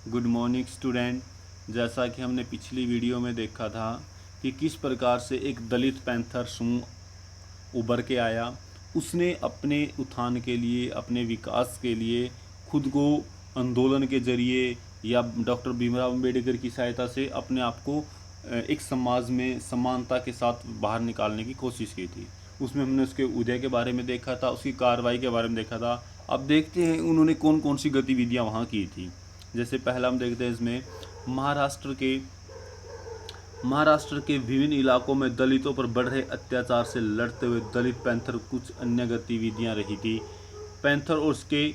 Good morning student. जैसा कि हमने पिछली वीडियो में देखा था कि किस प्रकार से एक दलित पैंथर समूह उभर के आया। उसने अपने उत्थान के लिए, अपने विकास के लिए खुद को आंदोलन के जरिए या डॉक्टर भीमराव अम्बेडकर की सहायता से अपने आप को एक समाज में समानता के साथ बाहर निकालने की कोशिश की थी। उसमें हमने उसके उदय के बारे में देखा था, उसकी कार्रवाई के बारे में देखा था। अब देखते हैं उन्होंने कौन कौन सी गतिविधियां वहाँ की थी। जैसे पहला हम देखते हैं इसमें महाराष्ट्र के विभिन्न इलाकों में दलितों पर बढ़ रहे अत्याचार से लड़ते हुए दलित पैंथर कुछ अन्य गतिविधियां रही थी। पैंथर और उसके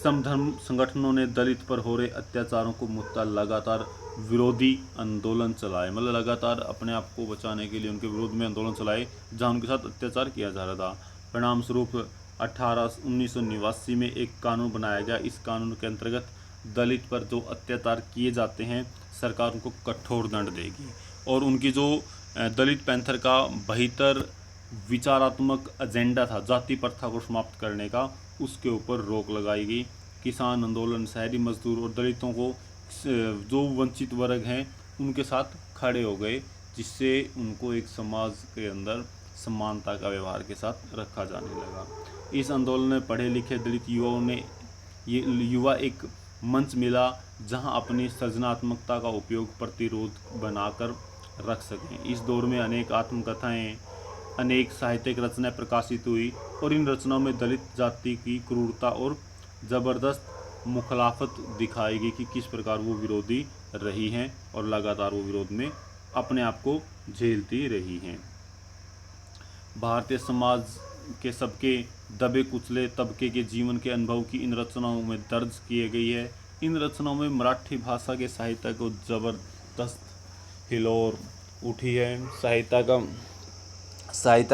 समधर्म संगठनों ने दलित पर हो रहे अत्याचारों को मुद्दा लगातार विरोधी आंदोलन चलाए, मतलब लगातार अपने आप को बचाने के लिए उनके विरोध में आंदोलन चलाए जहां उनके साथ अत्याचार किया जा रहा था। परिणाम स्वरूप 1989 में एक कानून बनाया गया। इस कानून के अंतर्गत दलित पर जो अत्याचार किए जाते हैं सरकार उनको कठोर दंड देगी और उनकी जो दलित पैंथर का बेहतर विचारात्मक एजेंडा था जाति प्रथा को समाप्त करने का, उसके ऊपर रोक लगाएगी। किसान आंदोलन, शहरी मजदूर और दलितों को जो वंचित वर्ग हैं उनके साथ खड़े हो गए, जिससे उनको एक समाज के अंदर समानता का व्यवहार के साथ रखा जाने लगा। इस आंदोलन में पढ़े लिखे दलित युवा एक मंच मिला जहां अपनी सृजनात्मकता का उपयोग प्रतिरोध बनाकर रख सकें। इस दौर में अनेक आत्मकथाएं, अनेक साहित्यिक रचनाएं प्रकाशित हुई और इन रचनाओं में दलित जाति की क्रूरता और ज़बरदस्त मुखालफत दिखाई गई कि किस प्रकार वो विरोधी रही हैं और लगातार वो विरोध में अपने आप को झेलती रही हैं। भारतीय समाज के सबके दबे कुचले तबके के जीवन के अनुभव की इन रचनाओं में दर्ज किए गई है। इन रचनाओं में मराठी भाषा के साहित्य को जबरदस्त हिलोर उठी है। साहित्य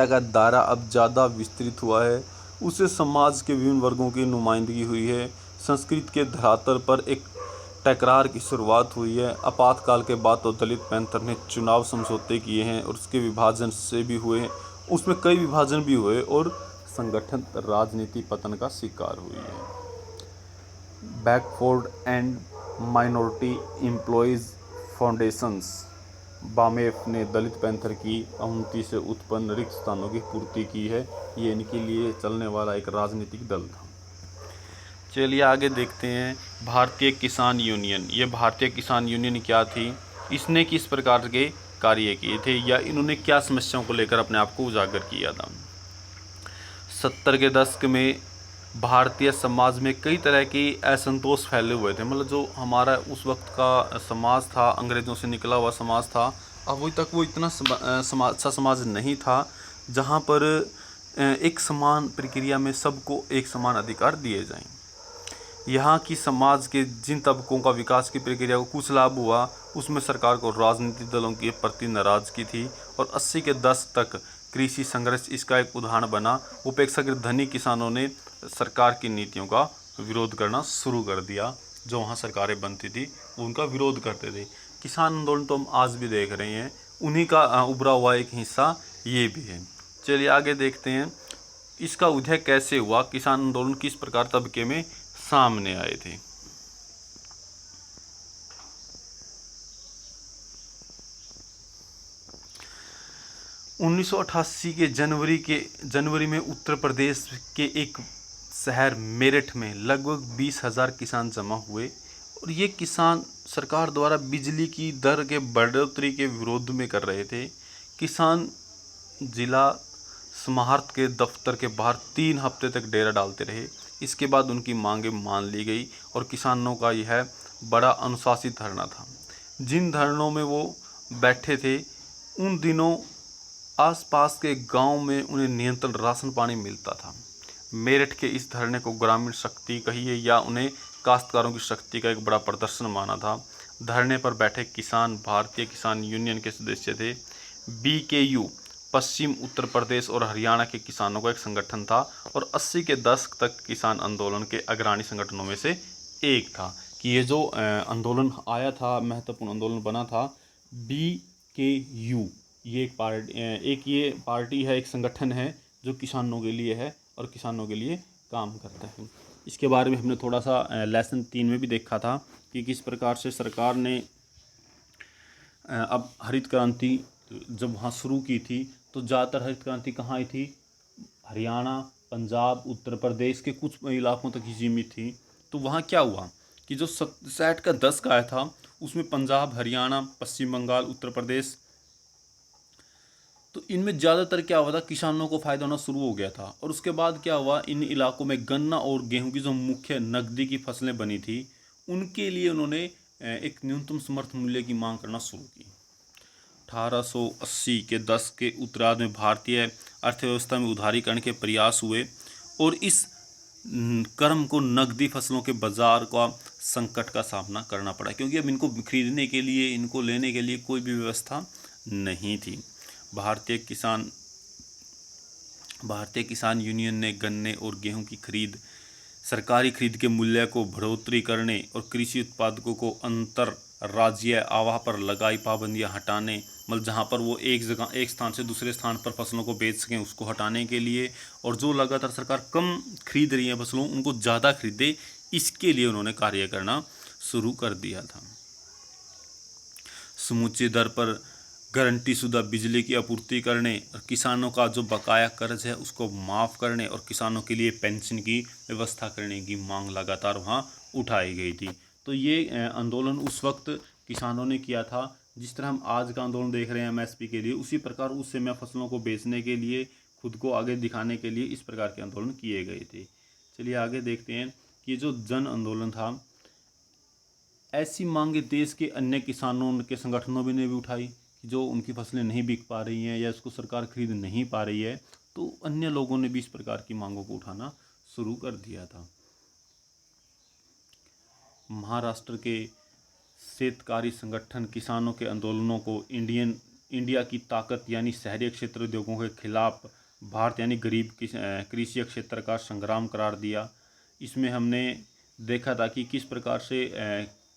का दायरा अब ज़्यादा विस्तृत हुआ है। उससे समाज के विभिन्न वर्गों की नुमाइंदगी हुई है। संस्कृत के धरातल पर एक टकरार की शुरुआत हुई है। आपातकाल के बाद तो दलित पैंथर ने चुनाव समझौते किए हैं और उसके विभाजन से भी हुए, उसमें कई विभाजन भी हुए और संगठन राजनीति पतन का शिकार हुई है। Backward and minority employees foundations BAMCEF ने दलित पैंथर की अवनति से उत्पन्न रिक्त स्थानों की पूर्ति की है। ये इनके लिए चलने वाला एक राजनीतिक दल था। चलिए आगे देखते हैं भारतीय किसान यूनियन। ये भारतीय किसान यूनियन क्या थी, इसने किस प्रकार के कार्य किए थे या इन्होंने क्या समस्याओं को लेकर अपने आप को उजागर किया था। 70 के दशक में भारतीय समाज में कई तरह के असंतोष फैले हुए थे। मतलब जो हमारा उस वक्त का समाज था, अंग्रेज़ों से निकला हुआ समाज था, अभी तक वो इतना अच्छा समाज नहीं था जहाँ पर एक समान प्रक्रिया में सबको एक समान अधिकार दिए जाएं। यहाँ की समाज के जिन तबकों का विकास की प्रक्रिया को कुछ लाभ हुआ, उसमें सरकार को राजनीतिक दलों के प्रति नाराजगी थी और 80 के दशक तक कृषि संघर्ष इसका एक उदाहरण बना। उपेक्षाकृत धनी किसानों ने सरकार की नीतियों का विरोध करना शुरू कर दिया। जो वहाँ सरकारें बनती थी उनका विरोध करते थे। किसान आंदोलन तो हम आज भी देख रहे हैं, उन्हीं का उभरा हुआ एक हिस्सा ये भी है। चलिए आगे देखते हैं इसका उदय कैसे हुआ, किसान आंदोलन किस प्रकार तबके में सामने आए थे। के जनवरी में उत्तर प्रदेश के एक शहर मेरठ में लगभग 20,000 किसान जमा हुए और ये किसान सरकार द्वारा बिजली की दर के बढ़ोतरी के विरोध में कर रहे थे। किसान जिला समाहर्त के दफ्तर के बाहर 3 हफ्ते तक डेरा डालते रहे। इसके बाद उनकी मांगें मान ली गई और किसानों का यह बड़ा अनुशासित धरना था। जिन धरनों में वो बैठे थे उन दिनों आसपास के गांव में उन्हें नियंत्रण राशन पानी मिलता था। मेरठ के इस धरने को ग्रामीण शक्ति कहिए या उन्हें काश्तकारों की शक्ति का एक बड़ा प्रदर्शन माना था। धरने पर बैठे किसान भारतीय किसान यूनियन के सदस्य थे। BKU पश्चिम उत्तर प्रदेश और हरियाणा के किसानों का एक संगठन था और 80 के दशक तक किसान आंदोलन के अग्रणी संगठनों में से एक था। कि ये जो आंदोलन आया था, महत्वपूर्ण आंदोलन बना था, BKU ये एक पार्टी है, एक संगठन है जो किसानों के लिए है और किसानों के लिए काम करता है। इसके बारे में हमने थोड़ा सा लेसन 3 में भी देखा था कि किस प्रकार से सरकार ने अब हरित क्रांति जब वहाँ शुरू की थी तो ज़्यादातर हरित क्रांति कहाँ आई थी? हरियाणा, पंजाब, उत्तर प्रदेश के कुछ इलाकों तक ही सीमित थी। तो वहाँ क्या हुआ कि जो 60 का 10 का आया था उसमें पंजाब, हरियाणा, पश्चिम बंगाल, उत्तर प्रदेश, तो इनमें ज़्यादातर क्या हुआ था, किसानों को फ़ायदा होना शुरू हो गया था। और उसके बाद क्या हुआ, इन इलाकों में गन्ना और गेहूं की जो मुख्य नकदी की फसलें बनी थी उनके लिए उन्होंने एक न्यूनतम समर्थन मूल्य की मांग करना शुरू की। 1880 के दशक के उत्तरार्ध में भारतीय अर्थव्यवस्था में उदारीकरण के प्रयास हुए और इस क्रम को नकदी फसलों के बाजार का संकट का सामना करना पड़ा, क्योंकि अब इनको खरीदने के लिए, इनको लेने के लिए कोई भी व्यवस्था नहीं थी। भारतीय किसान यूनियन ने गन्ने और गेहूं की सरकारी खरीद के मूल्य को बढ़ोतरी करने और कृषि उत्पादकों को अंतर राज्यीय आवाह पर लगाई पाबंदियां हटाने, मतलब जहां पर वो एक स्थान से दूसरे स्थान पर फसलों को बेच सकें उसको हटाने के लिए, और जो लगातार सरकार कम खरीद रही है फसलों उनको ज़्यादा खरीदे, इसके लिए उन्होंने कार्य करना शुरू कर दिया था। समूची दर पर गारंटी शुदा बिजली की आपूर्ति करने और किसानों का जो बकाया कर्ज है उसको माफ़ करने और किसानों के लिए पेंशन की व्यवस्था करने की मांग लगातार वहाँ उठाई गई थी। तो ये आंदोलन उस वक्त किसानों ने किया था। जिस तरह हम आज का आंदोलन देख रहे हैं एमएसपी के लिए, उसी प्रकार उस समय फसलों को बेचने के लिए, खुद को आगे दिखाने के लिए इस प्रकार के आंदोलन किए गए थे। चलिए आगे देखते हैं कि जो जन आंदोलन था, ऐसी मांगे देश के अन्य किसानों के संगठनों ने भी उठाई कि जो उनकी फसलें नहीं बिक पा रही हैं या इसको सरकार खरीद नहीं पा रही है, तो अन्य लोगों ने भी इस प्रकार की मांगों को उठाना शुरू कर दिया था। महाराष्ट्र के शेतकारी संगठन किसानों के आंदोलनों को इंडिया की ताकत यानी शहरी क्षेत्र उद्योगों के खिलाफ भारत यानी गरीब कृषि क्षेत्र का संग्राम करार दिया। इसमें हमने देखा था कि किस प्रकार से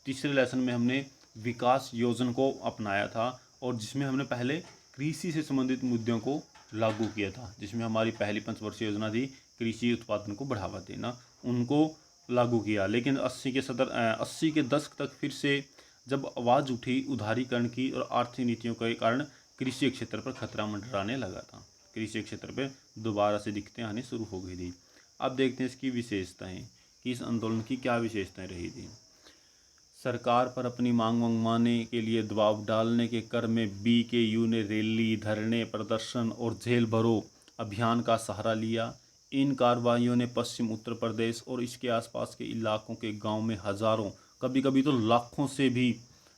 तीसरे लेसन में हमने विकास योजना को अपनाया था और जिसमें हमने पहले कृषि से संबंधित मुद्दों को लागू किया था, जिसमें हमारी पहली पंचवर्षीय योजना थी कृषि उत्पादन को बढ़ावा देना, उनको लागू किया। लेकिन 80 के दशक तक फिर से जब आवाज़ उठी उदारीकरण की और आर्थिक नीतियों के कारण कृषि क्षेत्र पर खतरा मंडराने लगा था, कृषि क्षेत्र पर दोबारा से दिक्कतें आनी शुरू हो गई थी। अब देखते हैं इसकी विशेषताएं कि इस आंदोलन की क्या विशेषताएं रही थी। सरकार पर अपनी मांग मनवाने के लिए दबाव डालने के क्रम में बीकेयू ने रैली, धरने, प्रदर्शन और जेल भरो अभियान का सहारा लिया। इन कार्रवाइयों ने पश्चिम उत्तर प्रदेश और इसके आसपास के इलाकों के गांव में हजारों, कभी कभी तो लाखों से भी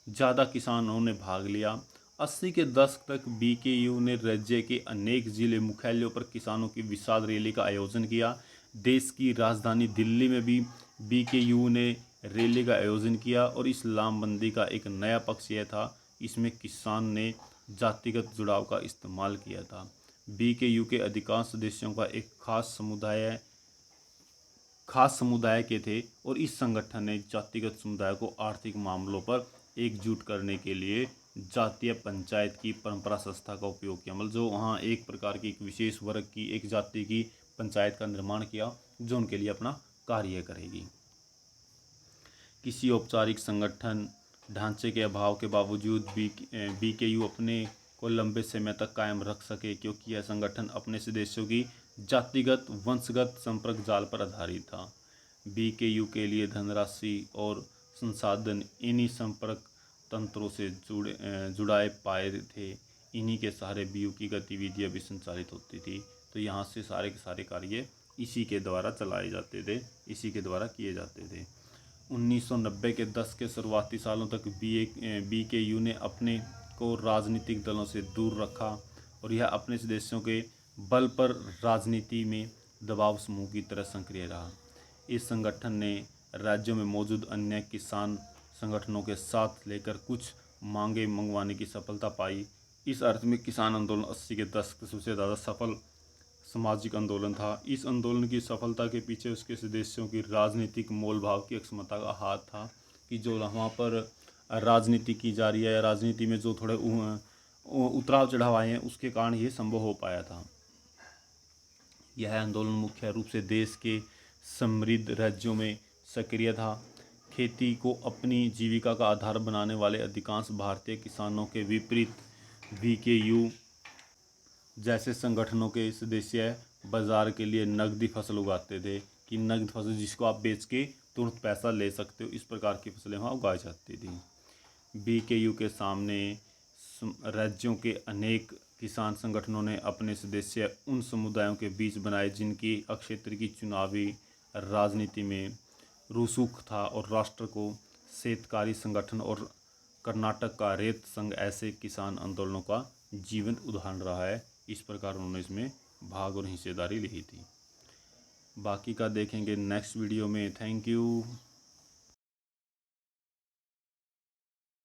ज़्यादा किसानों ने भाग लिया। 80 के दशक तक बीकेयू ने राज्य के अनेक जिले मुख्यालयों पर किसानों की विशाल रैली का आयोजन किया। देश की राजधानी दिल्ली में भी बीकेयू ने रैली का आयोजन किया और इस लामबंदी का एक नया पक्ष यह था, इसमें किसान ने जातिगत जुड़ाव का इस्तेमाल किया था। बीकेयू के अधिकांश सदस्यों का एक खास समुदाय के थे और इस संगठन ने जातिगत समुदाय को आर्थिक मामलों पर एकजुट करने के लिए जातीय पंचायत की परंपरा संस्था का उपयोग किया। मतलब जो वहाँ एक प्रकार की एक विशेष वर्ग की एक जाति की पंचायत का निर्माण किया जो उनके लिए अपना कार्य करेगी। किसी औपचारिक संगठन ढांचे के अभाव के बावजूद बीकेयू अपने को लंबे समय तक कायम रख सके, क्योंकि यह संगठन अपने सदस्यों की जातिगत वंशगत संपर्क जाल पर आधारित था। बीकेयू के लिए धनराशि और संसाधन इन्हीं संपर्क तंत्रों से जुड़ाए पाए थे। इन्हीं के सहारे बीयू की गतिविधियां भी संचालित होती थी। तो यहाँ से सारे के सारे कार्य इसी के द्वारा चलाए जाते थे, इसी के द्वारा किए जाते थे। 1990 के दशक के शुरुआती सालों तक बीकेयू ने अपने को राजनीतिक दलों से दूर रखा और यह अपने सदस्यों के बल पर राजनीति में दबाव समूह की तरह सक्रिय रहा। इस संगठन ने राज्यों में मौजूद अन्य किसान संगठनों के साथ लेकर कुछ मांगे मंगवाने की सफलता पाई। इस अर्थ में किसान आंदोलन 80 के दशक का सबसे ज़्यादा सफल सामाजिक आंदोलन था। इस आंदोलन की सफलता के पीछे उसके सदस्यों की राजनीतिक मोलभाव की अक्षमता का हाथ था कि जो वहाँ पर राजनीति की जा रही है या राजनीति में जो थोड़े उतराव चढ़ाव आए हैं उसके कारण ये संभव हो पाया था। यह आंदोलन मुख्य रूप से देश के समृद्ध राज्यों में सक्रिय था। खेती को अपनी जीविका का आधार बनाने वाले अधिकांश भारतीय किसानों के विपरीत VKU जैसे संगठनों के सदस्य बाजार के लिए नकदी फसल उगाते थे कि नकद फसल जिसको आप बेच के तुरंत पैसा ले सकते हो, इस प्रकार की फसलें वहाँ उगाई जाती थी। VKU के सामने राज्यों के अनेक किसान संगठनों ने अपने सदस्य उन समुदायों के बीच बनाए जिनकी क्षेत्र की चुनावी राजनीति में रुसूख था, और राष्ट्र को शेतकारी संगठन और कर्नाटक का रेत संघ ऐसे किसान आंदोलनों का जीवंत उदाहरण रहा है। इस प्रकार उन्होंने इसमें भाग और हिस्सेदारी ली थी। बाकी का देखेंगे नेक्स्ट वीडियो में। Thank you.